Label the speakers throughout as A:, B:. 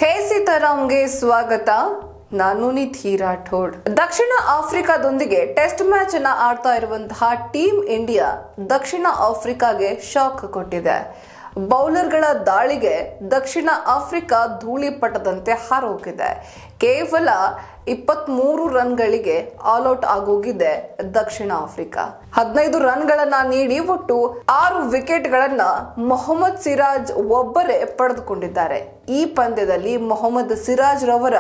A: ಹೇ ಸೀತಾರಾಮ್ಗೆ ಸ್ವಾಗತ. ನಾನು ನಿಧಿ ರಾಠೋಡ್. ದಕ್ಷಿಣ ಆಫ್ರಿಕಾದೊಂದಿಗೆ test match ಅನ್ನ ಆಡ್ತಾ ಇರುವಂತಹ ಟೀಮ್ ಇಂಡಿಯಾ ದಕ್ಷಿಣ ಆಫ್ರಿಕಾಗೆ ಶಾಕ್ ಕೊಟ್ಟಿದೆ. ಬೌಲರ್ಗಳ ದಾಳಿಗೆ ದಕ್ಷಿಣ ಆಫ್ರಿಕಾ ಧೂಳಿಪಟದಂತೆ ಹಾರೋಗಿದೆ. ಕೇವಲ 23 ರನ್ಗಳಿಗೆ ಆಲ್ಔಟ್ ಆಗೋಗಿದೆ ದಕ್ಷಿಣ ಆಫ್ರಿಕಾ. 15 ರನ್ಗಳನ್ನ ನೀಡಿ ಒಟ್ಟು 6 ವಿಕೆಟ್ಗಳನ್ನ ಮೊಹಮ್ಮದ್ ಸಿರಾಜ್ ಒಬ್ಬರೇ ಪಡೆದುಕೊಂಡಿದ್ದಾರೆ. ಈ ಪಂದ್ಯದಲ್ಲಿ ಮೊಹಮ್ಮದ್ ಸಿರಾಜ್ ರವರ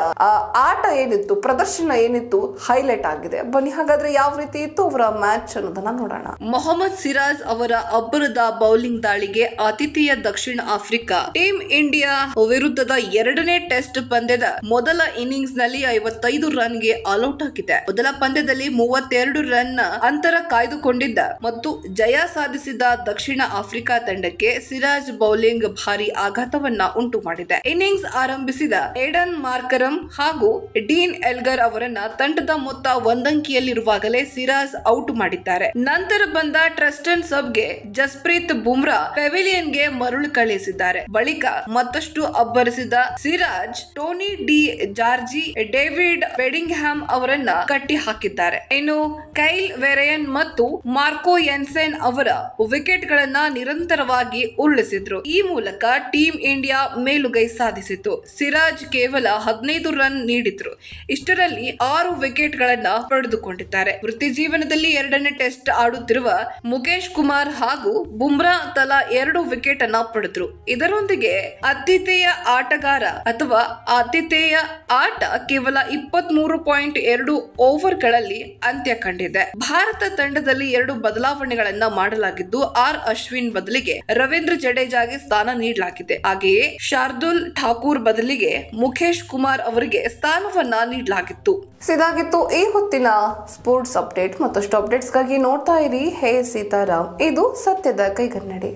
A: ಆಟ ಏನಿತ್ತು, ಪ್ರದರ್ಶನ ಏನಿತ್ತು, ಹೈಲೈಟ್ ಆಗಿದೆ. ಬನ್ನಿ ಹಾಗಾದ್ರೆ ಯಾವ ರೀತಿ ಇತ್ತು ಅವರ ಮ್ಯಾಚ್ ಅನ್ನೋದನ್ನ ನೋಡೋಣ. ಮೊಹಮ್ಮದ್ ಸಿರಾಜ್ ಅವರ ಅಬ್ಬರದ ಬೌಲಿಂಗ್ ದಾಳಿಗೆ ಆತಿಥೇಯ ದಕ್ಷಿಣ ಆಫ್ರಿಕಾ ಟೀಮ್ ಇಂಡಿಯಾ ವಿರುದ್ಧದ 2ನೇ ಟೆಸ್ಟ್ ಪಂದ್ಯದ ಮೊದಲ ಇನ್ನಿಂಗ್ಸ್ ನಲ್ಲಿ 55 ರನ್ಗೆ ಆಲ್ಔಟ್ ಆಗಿದೆ. ಮೊದಲ ಪಂದ್ಯದಲ್ಲಿ 32 ರನ್ ಅಂತರ ಕಾಯ್ದುಕೊಂಡಿದ್ದ ಮತ್ತು ಜಯ ಸಾಧಿಸಿದ ದಕ್ಷಿಣ ಆಫ್ರಿಕಾ ತಂಡಕ್ಕೆ ಸಿರಾಜ್ ಬೌಲಿಂಗ್ ಭಾರಿ ಆಘಾತವನ್ನ ಉಂಟು ಮಾಡಿದೆ. ಇನ್ನಿಂಗ್ಸ್ ಆರಂಭಿಸಿದ ಏಡನ್ ಮಾರ್ಕರಂ ಹಾಗೂ ಡೀನ್ ಎಲ್ಗರ್ ಅವರನ್ನ ತಂಡದ ಮೊತ್ತ ಒಂದಂಕಿಯಲ್ಲಿರುವಾಗಲೇ ಸಿರಾಜ್ ಔಟ್ ಮಾಡಿದ್ದಾರೆ. ನಂತರ ಬಂದ ಟ್ರೆಸ್ಟನ್ ಸಬ್ಗೆ ಜಸ್ಪ್ರೀತ್ ಬುಮ್ರಾ ಪೆವಿಲಿಯನ್ಗೆ ಮರಳು ಕಳುಹಿಸಿದ್ದಾರೆ. ಬಳಿಕ ಮತ್ತಷ್ಟು ಅಬ್ಬರಿಸಿದ ಸಿರಾಜ್ ಟೋನಿ ಡಿ ಜಾರ್ಜಿ, ಡೇವಿಡ್ ಬೆಡಿಂಗ್ಹ್ಯಾಮ್ ಅವರನ್ನ ಕಟ್ಟಿ ಹಾಕಿದ್ದಾರೆ. ಇನ್ನು ಕೈಲ್ ವೆರೆಯನ್ ಮತ್ತು ಮಾರ್ಕೋ ಯೆನ್ಸೆನ್ ಅವರ ವಿಕೆಟ್ ಗಳನ್ನ ನಿರಂತರವಾಗಿ ಉರುಳಿಸಿದ್ರು. ಈ ಮೂಲಕ ಟೀಮ್ ಇಂಡಿಯಾ ಮೇಲುಗೈ ಸಾಧಿಸಿತು. ಸಿರಾಜ್ ಕೇವಲ 15 ರನ್ ನೀಡಿದ್ರು. ಇಷ್ಟರಲ್ಲಿ 6 ವಿಕೆಟ್ ಗಳನ್ನ ಪಡೆದುಕೊಂಡಿದ್ದಾರೆ. ವೃತ್ತಿ ಜೀವನದಲ್ಲಿ 2ನೇ ಟೆಸ್ಟ್ ಆಡುತ್ತಿರುವ ಮುಕೇಶ್ ಕುಮಾರ್ ಹಾಗೂ ಬುಮ್ರಾ ತಲಾ 2 ವಿಕೆಟ್ ಅನ್ನ ಪಡೆದ್ರು. ಇದರೊಂದಿಗೆ ಆತಿಥೇಯ ಆಟಗಾರ ಅಥವಾ ಆತಿಥೇಯ ಆಟ ಕೇವಲ 23.2 ಓವರ್ಗಳಲ್ಲಿ ಅಂತ್ಯ ಕಂಡಿದೆ. ಭಾರತ ತಂಡದಲ್ಲಿ 2 ಬದಲಾವಣೆಗಳನ್ನ ಮಾಡಲಾಗಿದ್ದು, ಆರ್ ಅಶ್ವಿನ್ ಬದಲಿಗೆ ರವೀಂದ್ರ ಜಡೇಜಾಗೆ ಸ್ಥಾನ ನೀಡಲಾಗಿದೆ. ಹಾಗೆಯೇ ಶಾರ್ದುಲ್ ಠಾಕೂರ್ ಬದಲಿಗೆ ಮುಖೇಶ್ ಕುಮಾರ್ ಅವರಿಗೆ ಸ್ಥಾನವನ್ನ ನೀಡಲಾಗಿತ್ತು. ಇದಾಗಿತ್ತು ಈ ಹೊತ್ತಿನ ಸ್ಪೋರ್ಟ್ಸ್ ಅಪ್ಡೇಟ್. ಮತ್ತಷ್ಟು ಅಪ್ಡೇಟ್ಸ್ಗಾಗಿ ನೋಡ್ತಾ ಇರಿ ಹೇ ಸೀತಾರಾಮ್. ಇದು ಸತ್ಯದ ಕೈಗನ್ನಡಿ.